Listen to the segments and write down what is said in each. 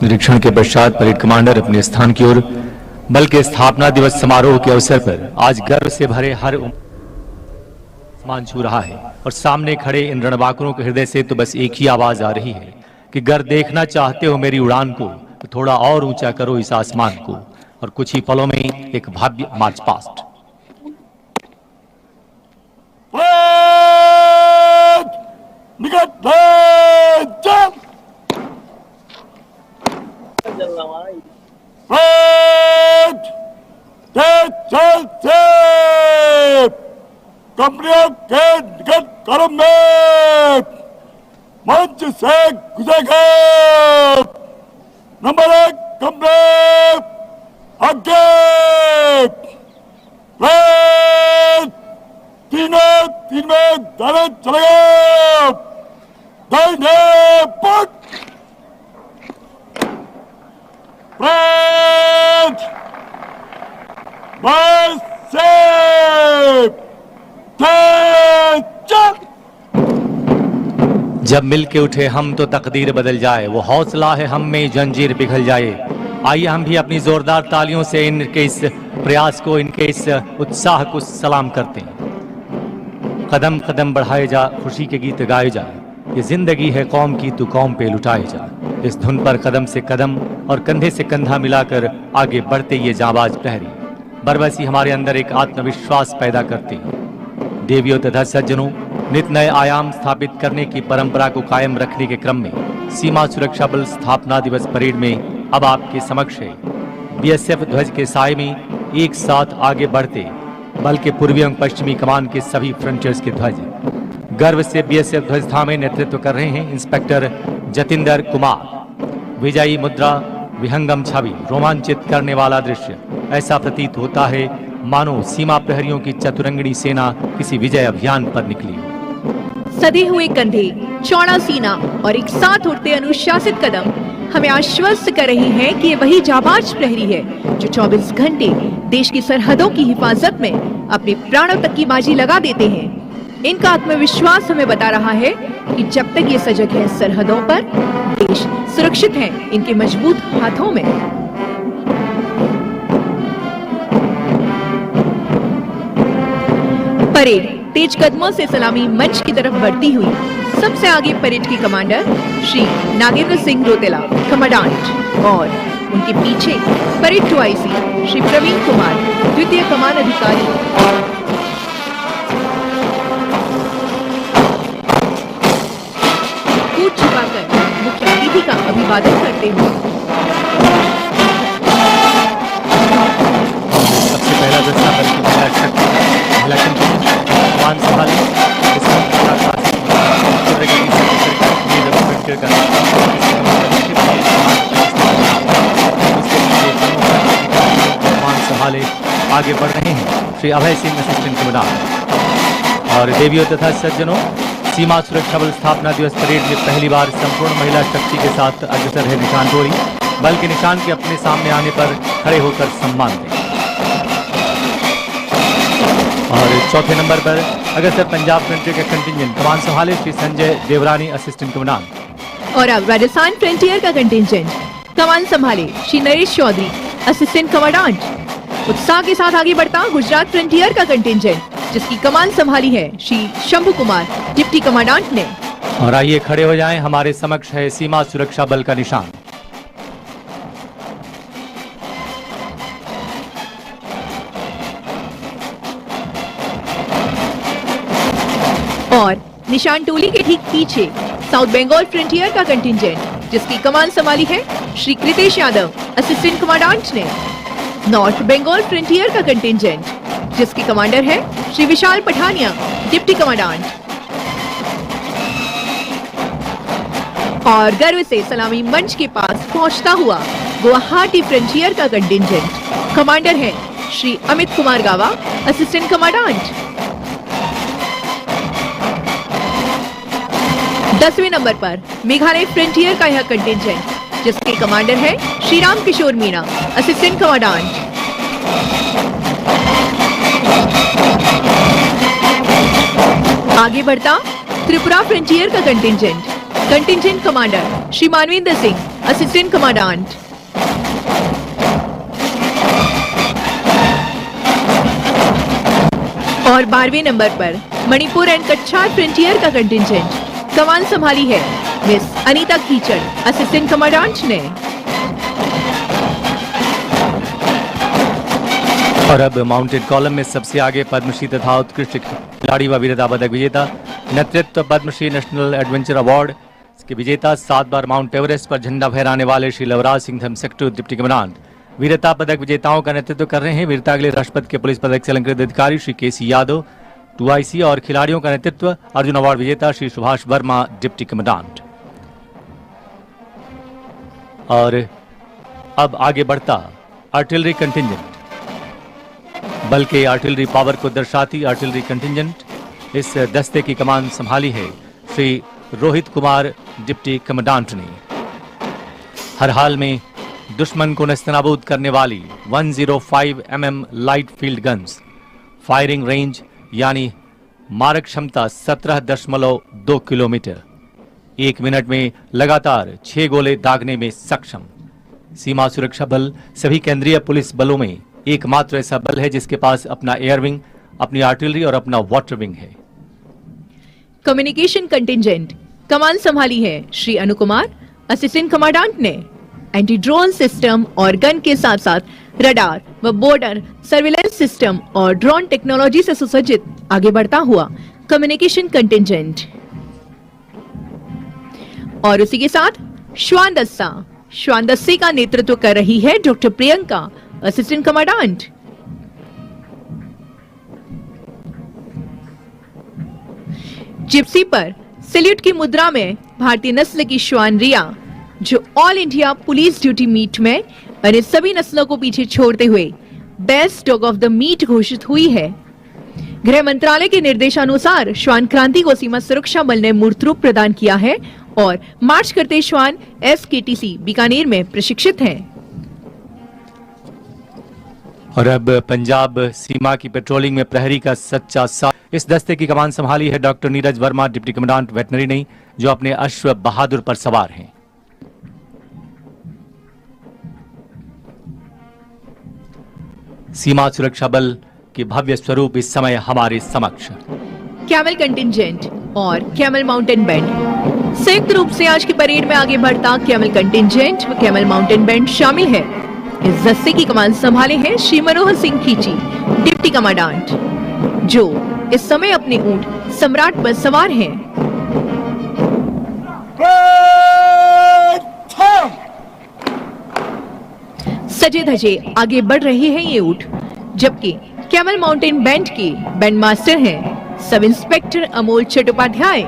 निरीक्षण के पश्चात परेड कमांडर अपने स्थान की ओर बल के स्थापना दिवस समारोह के अवसर पर आज गर्व से भरे हर मान छू रहा है और सामने खड़े इन रणबांकुरों के हृदय से तो बस एक ही आवाज आ रही है कि गर देखना चाहते हो मेरी उड़ान को तो थोड़ा और ऊंचा करो इस आसमान को। और कुछ ही पलों में एक भव्य मार्च पास्ट। कंपनियों के निकट क्रम में मंच से गुजरेगा नंबर 1 कंपनी आगे तीन में दाने चलेगा दाहिने पट जब मिल के उठे हम तो तकदीर बदल जाए, वो हौसला है हम में जंजीर पिघल जाए। आइए हम भी अपनी जोरदार तालियों से इनके इस प्रयास को, इनके इस उत्साह को सलाम करते हैं। कदम कदम बढ़ाए जा, खुशी के गीत गाए जा, ये जिंदगी है कौम की तू कौम पे लुटाए जा। इस धुन पर कदम से कदम और कंधे से कंधा मिलाकर आगे बढ़ते ये जाबाज प्रहरी बरबसी हमारे अंदर एक आत्मविश्वास पैदा करते हैं। देवियों तथा सज्जनों, नित नए आयाम स्थापित करने की परंपरा को कायम रखने के क्रम में सीमा सुरक्षा बल स्थापना दिवस परेड में अब आपके समक्ष है बीएसएफ ध्वज के साए में एक साथ आगे बढ़ते बल के पूर्वी एवं पश्चिमी कमान के सभी फ्रंटियर्स के ध्वज। गर्व से बीएसएफ ध्वज थामे नेतृत्व कर रहे हैं इंस्पेक्टर जतिंदर कुमार। विजयी मुद्रा, विहंगम छवि, रोमांचित करने वाला दृश्य, ऐसा प्रतीत होता है मानो सीमा प्रहरियों की चतुरंगिणी सेना किसी विजय अभियान पर निकली। सधे हुए कंधे, चौड़ा सीना और एक साथ उठते अनुशासित कदम हमें आश्वस्त कर रही हैं कि ये वही जाबाज प्रहरी है जो 24 घंटे देश की सरहदों की हिफाजत में अपने प्राणों तक की बाजी लगा देते हैं। इनका आत्मविश्वास हमें बता रहा है कि जब तक ये सजग है सरहदों पर, देश सुरक्षित है इनके मजबूत हाथों में। परेड तेज कदमों से सलामी मंच की तरफ बढ़ती हुई सबसे आगे परेड की कमांडर श्री नागेंद्र सिंह रोतेला कमांडेंट और उनके पीछे परेड 2IC श्री प्रवीण कुमार द्वितीय कमान अधिकारी कूद छुपाकर मुख्य अतिथि का अभिवादन करते हुए सबसे पहला दस्ता बल की महिला संभाले आगे बढ़ रहे हैं श्री अभय सिंह असिस्टेंट कमांडेंट। और देवियों तथा सज्जनों, सीमा सुरक्षा बल स्थापना दिवस परेड में पहली बार संपूर्ण महिला शक्ति के साथ अग्रसर है निशान तोड़ी। बल के निशान के अपने सामने आने पर खड़े होकर सम्मान दें। और चौथे नंबर पर अग्रसर पंजाब फ्रंटियर का कंटिंजेंट कमान संभाले श्री संजय देवरानी असिस्टेंट कमांडेंट। और अब राजस्थान फ्रंटियर का कंटिंजेंट कमान संभाले श्री नरेश चौधरी असिस्टेंट कमांडेंट। उत्साह के साथ आगे बढ़ता गुजरात फ्रंटियर का कंटिंजेंट जिसकी कमान संभाली है श्री शंभू कुमार डिप्टी कमांडेंट ने। और आइए खड़े हो जाएं, हमारे समक्ष है सीमा सुरक्षा बल का निशान। और निशान टोली के ठीक पीछे साउथ बंगाल फ्रंटियर का कंटिंजेंट जिसकी कमान संभाली है श्री कृतेश यादव असिस्टेंट कमांडेंट ने। नॉर्थ बंगाल फ्रंटियर का कंटिंजेंट जिसकी कमांडर है श्री विशाल पठानिया डिप्टी कमांडेंट। और गर्व से सलामी मंच के पास पहुंचता हुआ गुवाहाटी फ्रंटियर का कंटिंजेंट कमांडर है श्री अमित कुमार गावा असिस्टेंट कमांडेंट। 10वें नंबर पर मेघालय फ्रंटियर का यह कंटिंजेंट जिसके कमांडर है श्री राम किशोर मीणा असिस्टेंट कमांडेंट। आगे बढ़ता त्रिपुरा फ्रंटियर का contingent contingent commander Shri Manvendra Singh, assistant commandant. और 12वें नंबर पर मणिपुर एंड कच्छार फ्रंटियर का कंटिजेंट कमान संभाली है मिस अनीता कीचड़, असिस्टेंट कमांडेंट ने। और अब माउंटेड कॉलम में सबसे आगे पद्मश्री तथा उत्कृष्ट खिलाड़ी व वीरता पदक विजेता, नेतृत्व पद्मश्री नेशनल एडवेंचर अवार्ड के विजेता, 7 बार माउंट एवरेस्ट पर झंडा फहराने वाले श्री लवराज सिंह धर्म सेक्टर डिप्टी कमांडेंट, वीरता पदक विजेताओं का नेतृत्व कर रहे हैं वीरता के लिए राष्ट्रपति के पुलिस पदक से अलंकृत अधिकारी श्री केसी यादव 2IC और खिलाड़ियों का नेतृत्व अर्जुन अवार्ड विजेता श्री सुभाष वर्मा डिप्टी कमांडेंट। और अब आगे बढ़ता आर्टिलरी कंटिजेंट, बल के आर्टिलरी पावर को दर्शाती आर्टिलरी कंटिजेंट, इस दस्ते की कमान संभाली है श्री रोहित कुमार डिप्टी कमांडेंट ने। हर हाल में दुश्मन को नेस्तनाबूद करने वाली 105 mm light field guns, firing range यानी मारक क्षमता 17.2 किलोमीटर, 1 मिनट में लगातार 6 गोले दागने में सक्षम। सीमा सुरक्षा बल सभी केंद्रीय पुलिस बलों में एकमात्र ऐसा बल है जिसके पास अपना एयर विंग, अपनी आर्टिलरी और अपना वाटर विंग है। कम्युनिकेशन कंटिजेंट कमान संभाली है श्री अनु कुमार, असिस्टेंट कमांडेंट ने। एंटी ड्रोन सिस्टम और गन के साथ साथ रडार व बॉर्डर सर्विलेंस सिस्टम और ड्रोन टेक्नोलॉजी से सुसज्जित आगे बढ़ता हुआ कम्युनिकेशन कंटिजेंट। और उसी के साथ श्वान दस्ते का नेतृत्व कर रही है doctor Priyanka, assistant commandant. Gypsy पर सैल्यूट की मुद्रा में भारतीय नस्ल की श्वान रिया, जो all India police duty meet में अन्य सभी नस्लों को पीछे छोड़ते हुए best dog of the meet घोषित हुई है। गृह मंत्रालय के निर्देशानुसार श्वान क्रांति को सीमा सुरक्षा बल ने मूर्त रूप प्रदान किया है और मार्च करते श्वान SKTC बीकानेर में प्रशिक्षित हैं। और अब पंजाब सीमा की पेट्रोलिंग में प्रहरी का सच्चा साथ, इस दस्ते की कमान संभाली है doctor Neeraj Verma deputy commandant veterinary ने, जो अपने अश्व बहादुर पर सवार हैं। सीमा सुरक्षा बल के भव्य स्वरूप इस समय हमारे समक्ष। कैमल कंटिजेंट और कैमल माउंटेन बैंड संयुक्त रूप से आज की परेड में आगे बढ़ता कैमल कंटिजेंट व कैमल माउंटेन बैंड शामिल है। इस दस्ते की कमान संभाले हैं श्री मनोहर सिंह खींची, डिप्टी कमांडेंट, जो इस समय अपने ऊंट सम्राट पर सवार हैं। सजे धजे आगे बढ़ रहे हैं ये ऊंट, जबकि कैमल माउंटेन बैंड के बैंड मास्टर हैं sub inspector Amol Chattopadhyay.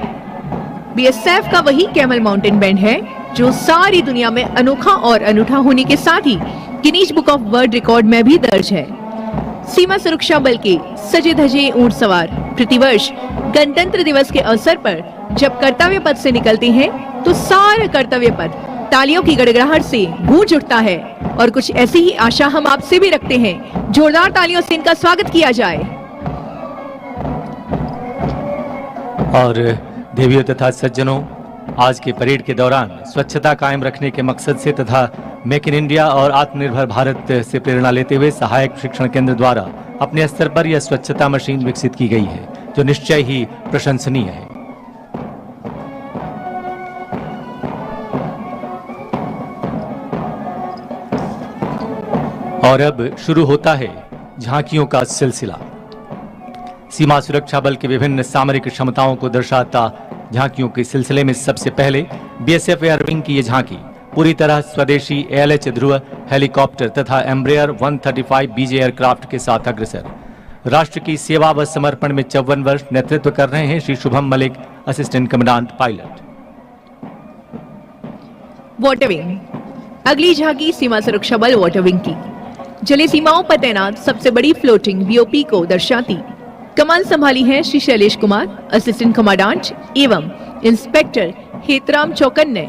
BSF का वही कैमल माउंटेन बैंड है जो सारी दुनिया में अनोखा और अनूठा होने के साथ ही Guinness book of world record में भी दर्ज है। सीमा सुरक्षा बल के सजे धजे ऊंट सवार प्रतिवर्ष गणतंत्र दिवस के अवसर पर जब कर्तव्य पथ से निकलते हैं तो सारा कर्तव्य पथ तालियों की गड़गड़ाहट से गूंज उठता है। और कुछ ऐसी ही आशा हम आपसे भी रखते हैं, जोरदार तालियों से इनका स्वागत किया जाए। और देवियों तथा सज्जनों, आज के परेड के दौरान स्वच्छता कायम रखने के मकसद से तथा मेक इन इंडिया और आत्मनिर्भर भारत से प्रेरणा लेते हुए सहायक प्रशिक्षण केंद्र द्वारा अपने स्तर पर यह स्वच्छता मशीन विकसित की गई है, जो निश्चय ही प्रशंसनीय है। और अब शुरू होता है झांकियों का सिलसिला। सीमा सुरक्षा बल के विभिन्न सामरिक क्षमताओं को दर्शाता झांकियों के सिलसिले में सबसे पहले BSF एयर विंग की ये झांकी पूरी तरह स्वदेशी ALH ध्रुव हेलीकॉप्टर तथा एम्ब्रेयर 135 BJ एयरक्राफ्ट के साथ अग्रसर। राष्ट्र की सेवा व समर्पण में 54 वर्ष नेतृत्व कर रहे हैं Shri Shubham Malik, assistant commandant pilot. Water wing, अगली झांकी सीमा सुरक्षा बल वाटर विंग की जली सीमाओं पर तैनात सबसे बड़ी फ्लोटिंग BOP को दर्शाती कमान संभाली है श्री शैलेश कुमार, असिस्टेंट कमांडेंट एवं इंस्पेक्टर हेतराम चौकन ने।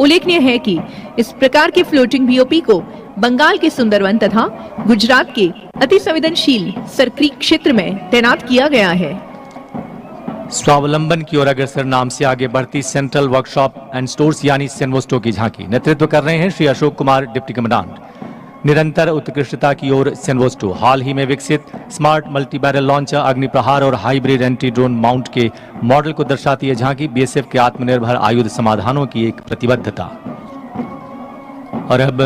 उल्लेखनीय है कि इस प्रकार के फ्लोटिंग BOP को बंगाल के सुंदरवन तथा गुजरात के अति संवेदनशील सरक्रीक क्षेत्र में तैनात किया गया है। स्वावलंबन की ओर अग्रसर नाम से आगे बढ़ती सेंट्रल वर्कशॉप एंड स्टोर्स यानी सेनवोस्टो की झांकी नेतृत्व कर रहे हैं श्री अशोक कुमार, डिप्टी कमांडेंट। निरंतर उत्कृष्टता की ओर सेनवोस्टो हाल ही में विकसित स्मार्ट मल्टी बैरल लॉन्चर, अग्निप्रहार और हाइब्रिड एंटी ड्रोन माउंट के मॉडल को दर्शाती है झांकी बीएसएफ के आत्मनिर्भर आयुध समाधानों की एक प्रतिबद्धता। और अब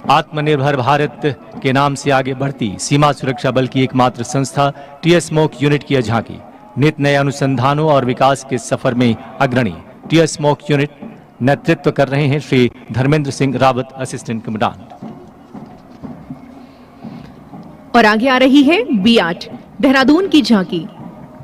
आत्मनिर्भर भारत के नाम से आगे बढ़ती सीमा सुरक्षा बल की एकमात्र संस्था टीएस स्मोक यूनिट की झांकी नित नए अनुसंधानों और विकास के सफर में अग्रणी। टीएस स्मोक यूनिट नेतृत्व कर रहे हैं श्री धर्मेंद्र सिंह रावत, असिस्टेंट कमांडेंट। और आगे आ रही है B8 देहरादून की झांकी।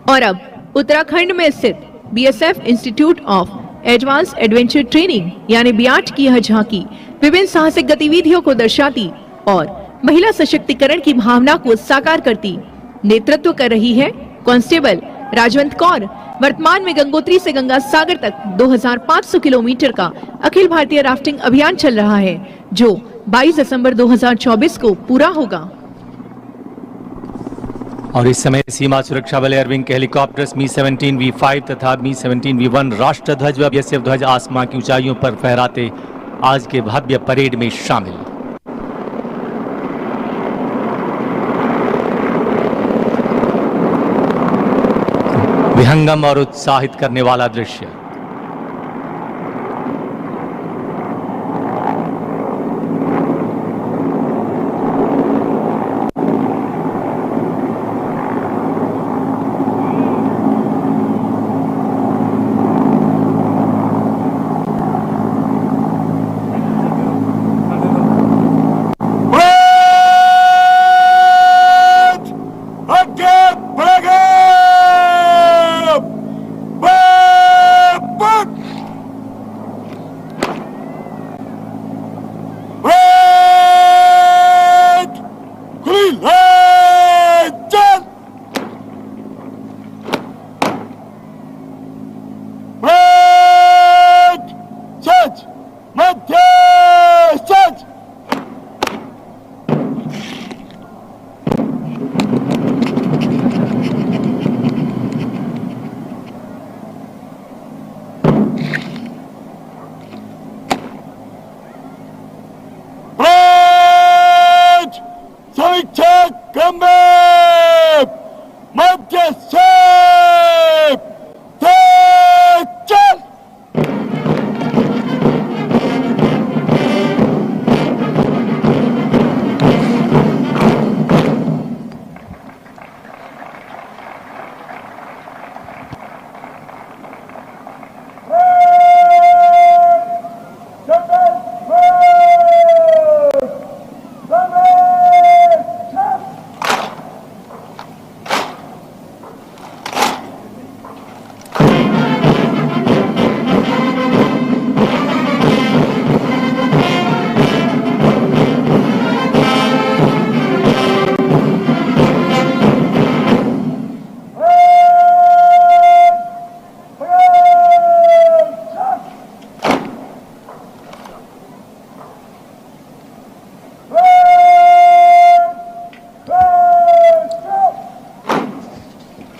और अब उत्तराखंड में स्थित BSF institute of advance adventure training यानी B8 की यह झांकी विभिन्न साहसिक गतिविधियों को दर्शाती और महिला सशक्तिकरण की भावना को साकार करती। नेतृत्व कर रही है कांस्टेबल राजवंत कौर। वर्तमान में गंगोत्री से गंगा सागर तक 2500 किलोमीटर का अखिल भारतीय राफ्टिंग अभियान चल रहा है जो 22 दिसंबर 2024 को पूरा होगा। और इस समय सीमा सुरक्षा बल एयरविंग के हेलीकॉप्टर्स Mi-17 V5 तथा Mi-17 V1 राष्ट्रध्वज व बीएसएफ ध्वज आसमां की ऊंचाइयों पर फहराते आज के भव्य परेड में शामिल। विहंगम और उत्साहित करने वाला दृश्य।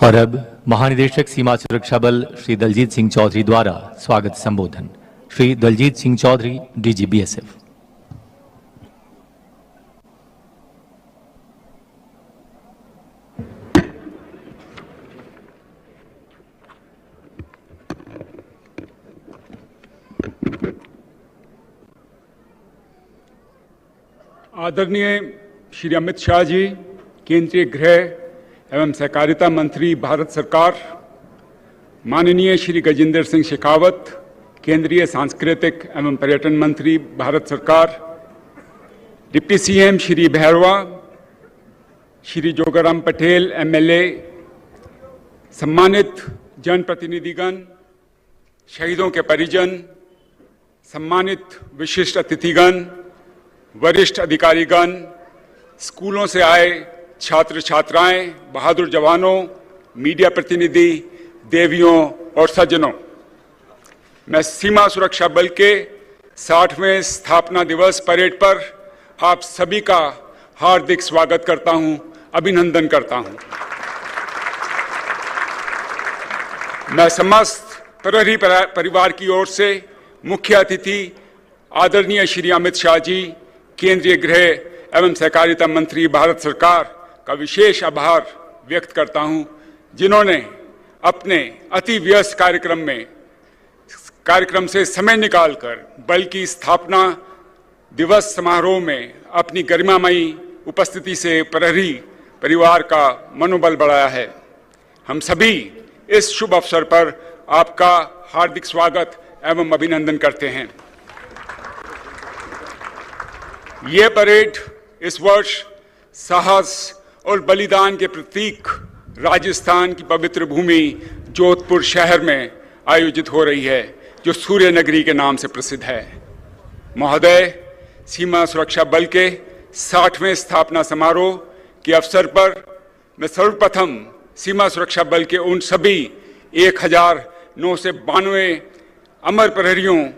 और अब महानिदेशक सीमा सुरक्षा बल श्री दलजीत सिंह चौधरी द्वारा स्वागत संबोधन। Shri Daljit Singh Chaudhary, DG BSF. आदरणीय श्री अमित शाह जी, केंद्रीय गृह एवं सहकारिता मंत्री भारत सरकार, माननीय श्री गजेंद्र सिंह शेखावत, केंद्रीय सांस्कृतिक एवं पर्यटन मंत्री भारत सरकार, deputy CM Shri Bairwa, Shri Jogaram Patel MLA, सम्मानित जनप्रतिनिधिगण, शहीदों के परिजन, सम्मानित विशिष्ट अतिथिगण, वरिष्ठ अधिकारीगण, स्कूलों से आए छात्र छात्राएं, बहादुर जवानों, मीडिया प्रतिनिधि, देवियों और सज्जनों, मैं सीमा सुरक्षा बल के 60वें स्थापना दिवस परेड पर आप सभी का हार्दिक स्वागत करता हूं, अभिनंदन करता हूं। मैं समस्त प्रहरी परिवार की ओर से मुख्य अतिथि आदरणीय श्री अमित शाह जी, केंद्रीय गृह एवं सहकारिता मंत्री भारत सरकार का विशेष आभार व्यक्त करता हूं, जिन्होंने अपने अति व्यस्त कार्यक्रम से समय निकालकर बल की स्थापना दिवस समारोह में अपनी गरिमामयी उपस्थिति से प्रहरी परिवार का मनोबल बढ़ाया है। हम सभी इस शुभ अवसर पर आपका हार्दिक स्वागत एवं अभिनंदन करते हैं। ये परेड इस वर्ष साहस और बलिदान के प्रतीक राजस्थान की पवित्र भूमि जोधपुर शहर में आयोजित हो रही है, जो सूर्य नगरी के नाम से प्रसिद्ध है। महोदय, सीमा सुरक्षा बल के 60वें स्थापना समारोह के अवसर पर मैं सर्वप्रथम सीमा सुरक्षा बल के उन सभी 1992 अमर प्रहरियों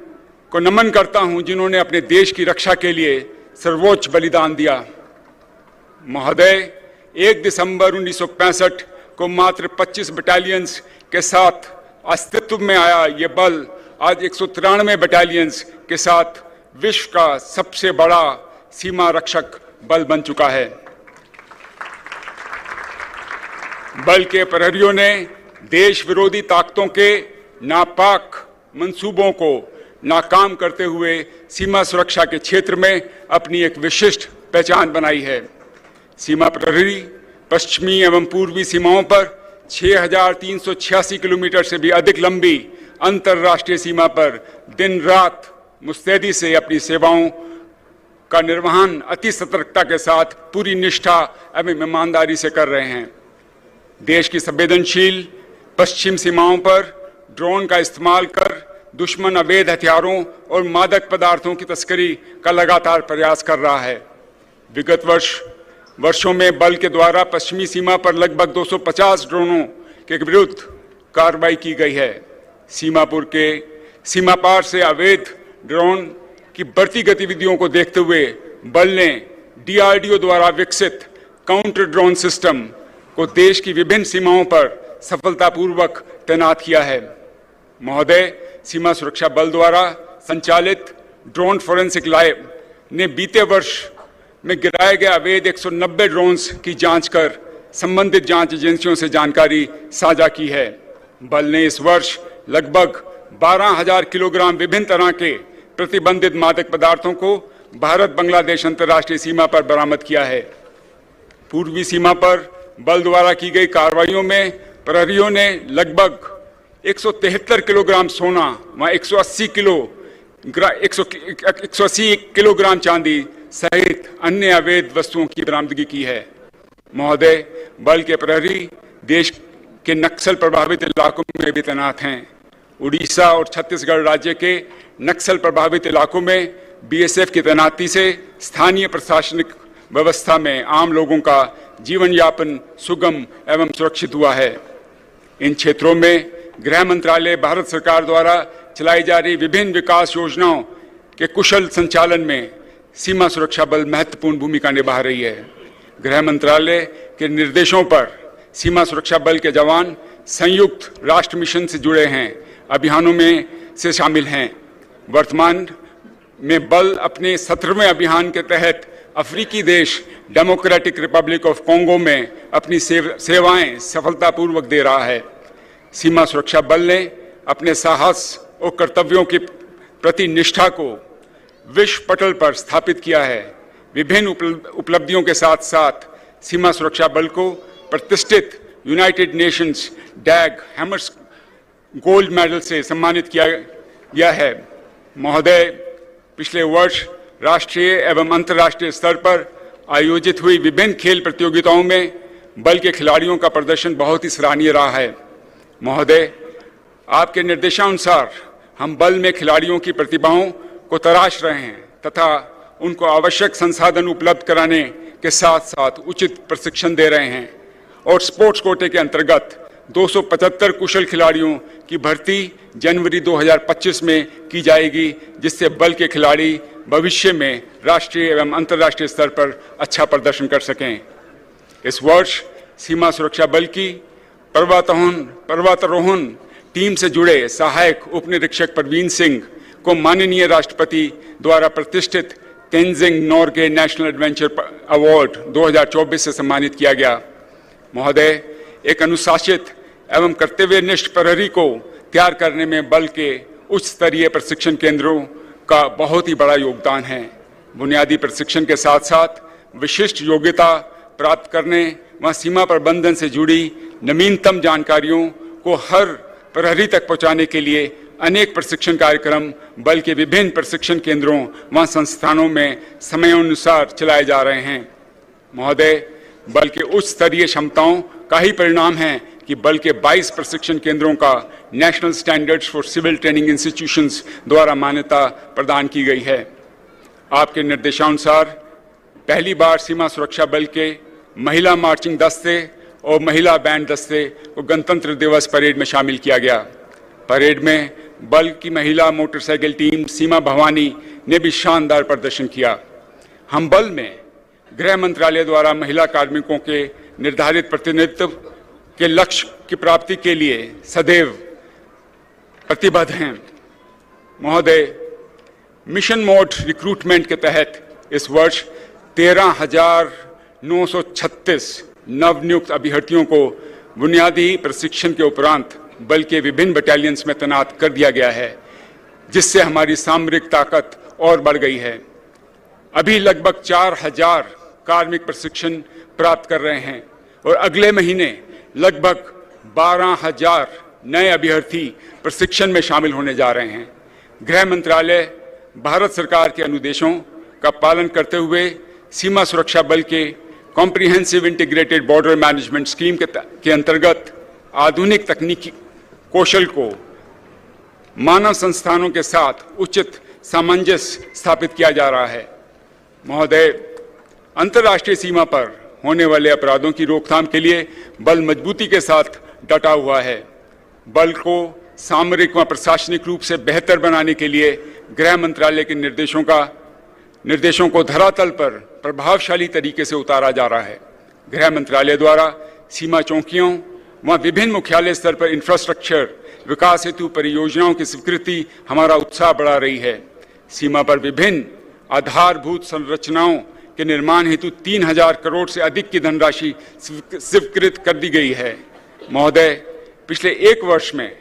को नमन करता हूं, जिन्होंने अपने देश की रक्षा के लिए सर्वोच्च बलिदान दिया। महोदय, 1 दिसंबर 1965 को मात्र 25 बटालियंस के साथ अस्तित्व में आया ये बल आज 193 बटालियंस के साथ विश्व का सबसे बड़ा सीमा रक्षक बल बन चुका है। बल के प्रहरियों ने देश विरोधी ताकतों के नापाक मंसूबों को नाकाम करते हुए सीमा सुरक्षा के क्षेत्र में अपनी एक विशिष्ट पहचान बनाई है। सीमा प्रहरी पश्चिमी एवं पूर्वी सीमाओं पर 6,386 किलोमीटर से भी अधिक लंबी अंतर्राष्ट्रीय सीमा पर दिन रात मुस्तैदी से अपनी सेवाओं का निर्वहन अति सतर्कता के साथ पूरी निष्ठा एवं ईमानदारी से कर रहे हैं। देश की संवेदनशील पश्चिम सीमाओं पर ड्रोन का इस्तेमाल कर दुश्मन अवैध हथियारों और मादक पदार्थों की तस्करी का लगातार प्रयास कर रहा है। विगत वर्षों में बल के द्वारा पश्चिमी सीमा पर लगभग 250 ड्रोनों के विरुद्ध कार्रवाई की गई है। सीमा पार से अवैध ड्रोन की बढ़ती गतिविधियों को देखते हुए बल ने DRDO द्वारा विकसित काउंटर ड्रोन सिस्टम को देश की विभिन्न सीमाओं पर सफलतापूर्वक तैनात किया है। महोदय, सीमा सुरक्षा बल द्वारा संचालित ड्रोन फोरेंसिक लैब ने बीते वर्ष में गिराए गए अवैध 190 ड्रोन्स की जांच कर संबंधित जांच एजेंसियों से जानकारी साझा की है। बल ने इस वर्ष लगभग 12,000 किलोग्राम विभिन्न तरह के प्रतिबंधित मादक पदार्थों को भारत बांग्लादेश अंतर्राष्ट्रीय सीमा पर बरामद किया है। पूर्वी सीमा पर बल द्वारा की गई कार्रवाइयों में प्रहरियों ने लगभग 173 किलोग्राम सोना व 180 किलोग्राम चांदी सहित अन्य अवैध वस्तुओं की बरामदगी की है। महोदय, बल के प्रहरी देश के नक्सल प्रभावित इलाकों में भी तैनात हैं। उड़ीसा और छत्तीसगढ़ राज्य के नक्सल प्रभावित इलाकों में BSF की तैनाती से स्थानीय प्रशासनिक व्यवस्था में आम लोगों का जीवन यापन सुगम एवं सुरक्षित हुआ है। इन क्षेत्रों में गृह मंत्रालय भारत सरकार द्वारा चलाई जा रही विभिन्न विकास योजनाओं के कुशल संचालन में सीमा सुरक्षा बल महत्वपूर्ण भूमिका निभा रही है। गृह मंत्रालय के निर्देशों पर सीमा सुरक्षा बल के जवान संयुक्त राष्ट्र मिशन से जुड़े हैं अभियानों में से शामिल हैं। वर्तमान में बल अपने 17वें अभियान के तहत अफ्रीकी देश डेमोक्रेटिक रिपब्लिक ऑफ कॉन्गो में अपनी सेवाएं सफलतापूर्वक दे रहा है। सीमा सुरक्षा बल ने अपने साहस और कर्तव्यों के प्रति निष्ठा को विश्व पटल पर स्थापित किया है। विभिन्न उपलब्धियों के साथ साथ सीमा सुरक्षा बल को प्रतिष्ठित United Nations डैग hammers gold medal से सम्मानित किया गया है। महोदय, पिछले वर्ष राष्ट्रीय एवं अंतर्राष्ट्रीय स्तर पर आयोजित हुई विभिन्न खेल प्रतियोगिताओं में बल के खिलाड़ियों का प्रदर्शन बहुत ही सराहनीय रहा है। महोदय, आपके निर्देशानुसार हम बल में खिलाड़ियों की प्रतिभाओं को तराश रहे हैं तथा उनको आवश्यक संसाधन उपलब्ध कराने के साथ साथ उचित प्रशिक्षण दे रहे हैं और स्पोर्ट्स कोटे के अंतर्गत 275 कुशल खिलाड़ियों की भर्ती जनवरी 2025 में की जाएगी, जिससे बल के खिलाड़ी भविष्य में राष्ट्रीय एवं अंतर्राष्ट्रीय स्तर पर अच्छा प्रदर्शन कर सकें। इस वर्ष सीमा सुरक्षा बल की पर्वतारोहण टीम से जुड़े सहायक उप निरीक्षक प्रवीण सिंह को माननीय राष्ट्रपति द्वारा प्रतिष्ठित Tenzing Norgay national adventure award 2024 से सम्मानित किया गया। महोदय, एक अनुशासित एवं कर्तव्यनिष्ठ प्रहरी को तैयार करने में बल के उच्च स्तरीय प्रशिक्षण केंद्रों का बहुत ही बड़ा योगदान है। बुनियादी प्रशिक्षण के साथ साथ विशिष्ट योग्यता प्राप्त करने व सीमा प्रबंधन से जुड़ी नवीनतम जानकारियों को हर प्रहरी तक पहुंचाने के लिए अनेक प्रशिक्षण कार्यक्रम बल के विभिन्न प्रशिक्षण केंद्रों व संस्थानों में समयानुसार चलाए जा रहे हैं। महोदय, बल के उच्च स्तरीय क्षमताओं का ही परिणाम है कि बल के 22 प्रशिक्षण केंद्रों का national standards for civil training institutions द्वारा मान्यता प्रदान की गई है। आपके निर्देशानुसार पहली बार सीमा सुरक्षा बल के महिला मार्चिंग दस्ते और महिला बैंड दस्ते को गणतंत्र दिवस परेड में शामिल किया गया। परेड में बल की महिला मोटरसाइकिल टीम सीमा भवानी ने भी शानदार प्रदर्शन किया। हम बल में गृह मंत्रालय द्वारा महिला कार्मिकों के निर्धारित प्रतिनिधित्व के लक्ष्य की प्राप्ति के लिए सदैव प्रतिबद्ध हैं। महोदय, मिशन मोड रिक्रूटमेंट के तहत इस वर्ष 13,936 नवनियुक्त अभ्यर्थियों को बुनियादी प्रशिक्षण के उपरांत बल के विभिन्न बटालियंस में तैनात कर दिया गया है, जिससे हमारी सामरिक ताकत और बढ़ गई है। अभी लगभग 4,000 कार्मिक प्रशिक्षण प्राप्त कर रहे हैं और अगले महीने लगभग 12,000 नए अभ्यर्थी प्रशिक्षण में शामिल होने जा रहे हैं। गृह मंत्रालय भारत सरकार के अनुदेशों का पालन करते हुए सीमा सुरक्षा बल के comprehensive integrated border management scheme के अंतर्गत आधुनिक तकनीकी कौशल को मानव संस्थानों के साथ उचित सामंजस्य स्थापित किया जा रहा है। महोदय, अंतर्राष्ट्रीय सीमा पर होने वाले अपराधों की रोकथाम के लिए बल मजबूती के साथ डटा हुआ है। बल को सामरिक व प्रशासनिक रूप से बेहतर बनाने के लिए गृह मंत्रालय के निर्देशों को धरातल पर प्रभावशाली तरीके से उतारा जा रहा है। गृह मंत्रालय द्वारा सीमा चौकियों व विभिन्न मुख्यालय स्तर पर इंफ्रास्ट्रक्चर विकास हेतु परियोजनाओं की स्वीकृति हमारा उत्साह बढ़ा रही है। सीमा पर विभिन्न आधारभूत संरचनाओं के निर्माण हेतु 3,000 करोड़ से अधिक की धनराशि स्वीकृत कर दी गई है। महोदय, पिछले एक वर्ष में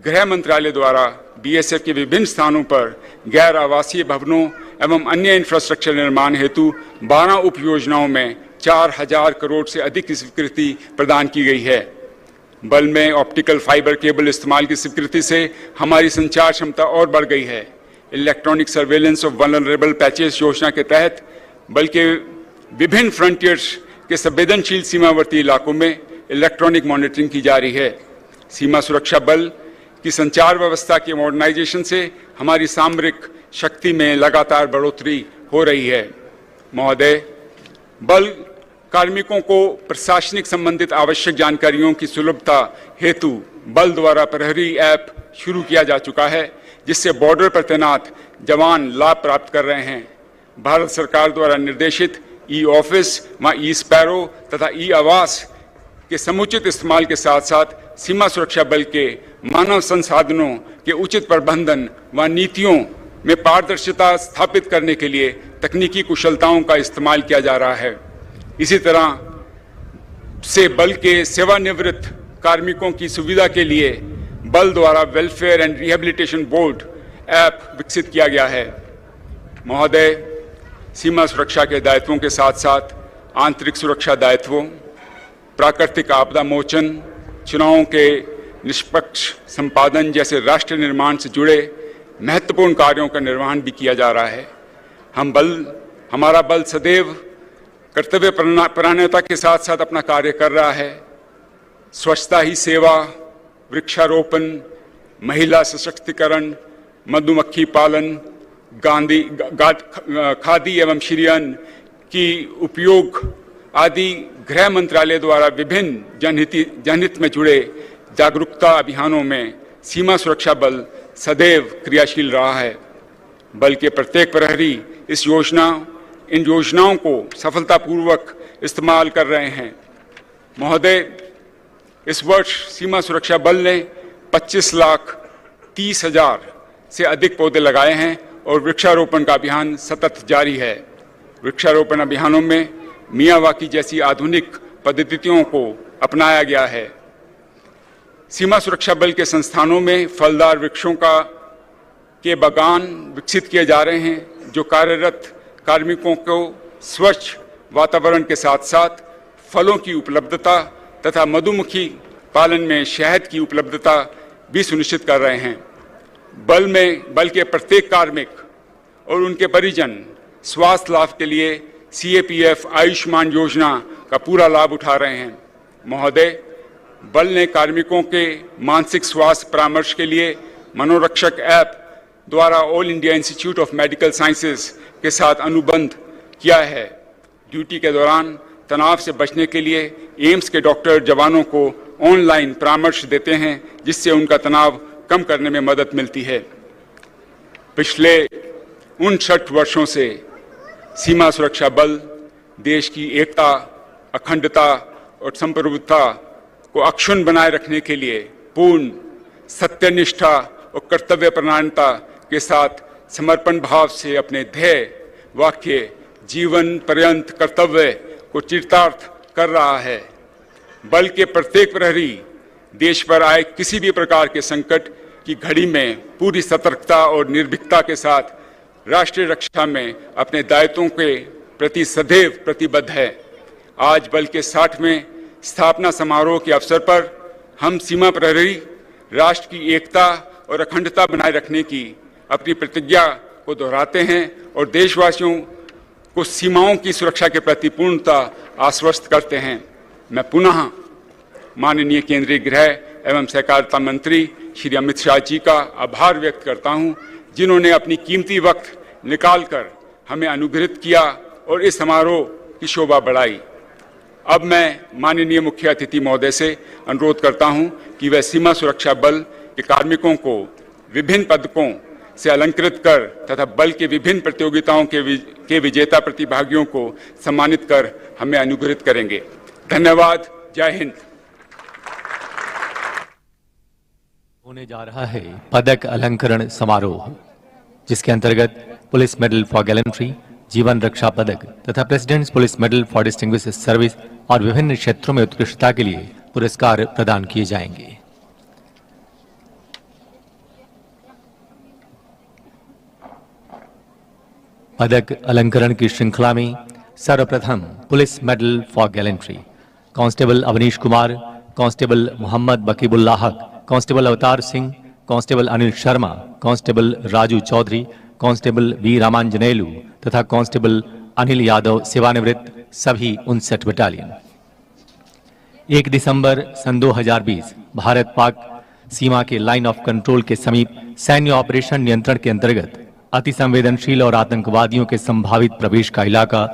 गृह मंत्रालय द्वारा बीएसएफ के विभिन्न स्थानों पर गैर आवासीय भवनों एवं अन्य इंफ्रास्ट्रक्चर निर्माण हेतु 12 उप योजनाओं में 4,000 करोड़ से अधिक की स्वीकृति प्रदान की गई है। बल में ऑप्टिकल फाइबर केबल इस्तेमाल की स्वीकृति से हमारी संचार क्षमता और बढ़ गई है। Electronic surveillance of vulnerable patches योजना के तहत बल के विभिन्न फ्रंटियर्स के संवेदनशील सीमावर्ती इलाकों में इलेक्ट्रॉनिक मॉनिटरिंग की जा रही है। सीमा सुरक्षा बल की संचार व्यवस्था के मॉडर्नाइजेशन से हमारी सामरिक शक्ति में लगातार बढ़ोतरी हो रही है। महोदय, बल कार्मिकों को प्रशासनिक संबंधित आवश्यक जानकारियों की सुलभता हेतु बल द्वारा प्रहरी ऐप शुरू किया जा चुका है, जिससे बॉर्डर पर तैनात जवान लाभ प्राप्त कर रहे हैं। भारत सरकार द्वारा निर्देशित ई ऑफिस व ई स्पैरो तथा ई आवास के समुचित इस्तेमाल के साथ साथ सीमा सुरक्षा बल के मानव संसाधनों के उचित प्रबंधन व नीतियों में पारदर्शिता स्थापित करने के लिए तकनीकी कुशलताओं का इस्तेमाल किया जा रहा है। इसी तरह से बल के सेवानिवृत्त कार्मिकों की सुविधा के लिए बल द्वारा welfare and rehabilitation board app विकसित किया गया है। महोदय, सीमा सुरक्षा के दायित्वों के साथ साथ आंतरिक सुरक्षा दायित्वों, प्राकृतिक आपदा मोचन, चुनावों के निष्पक्ष संपादन जैसे राष्ट्र निर्माण से जुड़े महत्वपूर्ण कार्यों का निर्वहन भी किया जा रहा है। हमारा बल सदैव कर्तव्य परायणता के साथ साथ अपना कार्य कर रहा है। स्वच्छता ही सेवा, वृक्षारोपण, महिला सशक्तिकरण, मधुमक्खी पालन, खादी एवं श्रीअन्न की उपयोग आदि गृह मंत्रालय द्वारा विभिन्न जनहित में जुड़े जागरूकता अभियानों में सीमा सुरक्षा बल सदैव क्रियाशील रहा है। बल के प्रत्येक प्रहरी इन योजनाओं को सफलतापूर्वक इस्तेमाल कर रहे हैं। महोदय, इस वर्ष सीमा सुरक्षा बल ने 25,30,000 से अधिक पौधे लगाए हैं और वृक्षारोपण का अभियान सतत जारी है। वृक्षारोपण अभियानों में मियावाकी जैसी आधुनिक पद्धतियों को अपनाया गया है। सीमा सुरक्षा बल के संस्थानों में फलदार वृक्षों के बागान विकसित किए जा रहे हैं, जो कार्यरत कार्मिकों को स्वच्छ वातावरण के साथ साथ फलों की उपलब्धता तथा मधुमक्खी पालन में शहद की उपलब्धता भी सुनिश्चित कर रहे हैं। बल के प्रत्येक कार्मिक और उनके परिजन स्वास्थ्य लाभ के लिए CAPF आयुष्मान योजना का पूरा लाभ उठा रहे हैं। महोदय, बल ने कार्मिकों के मानसिक स्वास्थ्य परामर्श के लिए मनोरक्षक ऐप द्वारा all India institute of medical sciences के साथ अनुबंध किया है। ड्यूटी के दौरान तनाव से बचने के लिए एम्स के डॉक्टर जवानों को ऑनलाइन परामर्श देते हैं, जिससे उनका तनाव कम करने में मदद मिलती है। पिछले 59 वर्षों से सीमा सुरक्षा बल देश की एकता, अखंडता और संप्रभुता को अक्षुण्ण बनाए रखने के लिए पूर्ण सत्यनिष्ठा और कर्तव्य परायणता के साथ समर्पण भाव से अपने ध्येय वाक्य जीवन पर्यंत कर्तव्य को चरितार्थ कर रहा है। बल के प्रत्येक प्रहरी देश पर आए किसी भी प्रकार के संकट की घड़ी में पूरी सतर्कता और निर्भीकता के साथ राष्ट्रीय रक्षा में अपने दायित्वों के प्रति सदैव प्रतिबद्ध है। आज बल के 60वें स्थापना समारोह के अवसर पर हम सीमा प्रहरी राष्ट्र की एकता और अखंडता बनाए रखने की अपनी प्रतिज्ञा को दोहराते हैं और देशवासियों को सीमाओं की सुरक्षा के प्रति पूर्णता आश्वस्त करते हैं। मैं पुनः माननीय केंद्रीय गृह एवं सहकारिता मंत्री श्री अमित शाह जी का आभार व्यक्त करता हूं, जिन्होंने अपनी कीमती वक्त निकालकर हमें अनुग्रहित किया और इस समारोह की शोभा बढ़ाई। अब मैं माननीय मुख्य अतिथि महोदय से अनुरोध करता हूं कि वह सीमा सुरक्षा बल के कार्मिकों को विभिन्न पदकों से अलंकृत कर तथा बल के विभिन्न प्रतियोगिताओं के विजेता प्रतिभागियों को सम्मानित कर हमें अनुग्रहित करेंगे। धन्यवाद। जय हिंद। होने जा रहा है पदक अलंकरण समारोह, जिसके अंतर्गत पुलिस मेडल फॉर गैलेंट्री, जीवन रक्षा पदक तथा presidents police medal for distinguished service और विभिन्न क्षेत्रों में उत्कृष्टता के लिए पुरस्कार प्रदान किए जाएंगे। पदक अलंकरण की श्रृंखला में सर्वप्रथम police medal for gallantry constable Avnish Kumar, constable Mohammad Baqibullah Haq, constable Avtar Singh, constable Anil Sharma, constable Raju Chaudhary, constable V Ramanjaneyulu तथा कांस्टेबल अनिल यादव सेवानिवृत्त, सभी 59 बटालियन। 1 दिसंबर सन 2020 भारत पाक सीमा के लाइन ऑफ कंट्रोल के समीप सैन्य ऑपरेशन नियंत्रण के अंतर्गत अति संवेदनशील और आतंकवादियों के संभावित प्रवेश का इलाका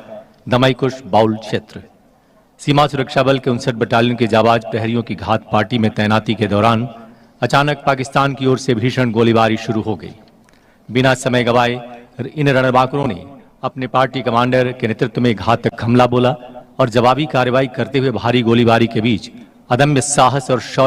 दमईकुश बाउल क्षेत्र। सीमा सुरक्षा बल के 59 बटालियन के जाबाज प्रहरियों की घात पार्टी में तैनाती के दौरान अचानक पाकिस्तान की ओर से भीषण गोलीबारी शुरू हो गई। बिना समय गवाए इन रणबांकुरों ने अपने पार्टी कमांडर के नेतृत्व में घातक हमला बोला और जवाबी कार्रवाई करते हुए भारी गोलीबारी के बीच अदम्य साहस और शौर्य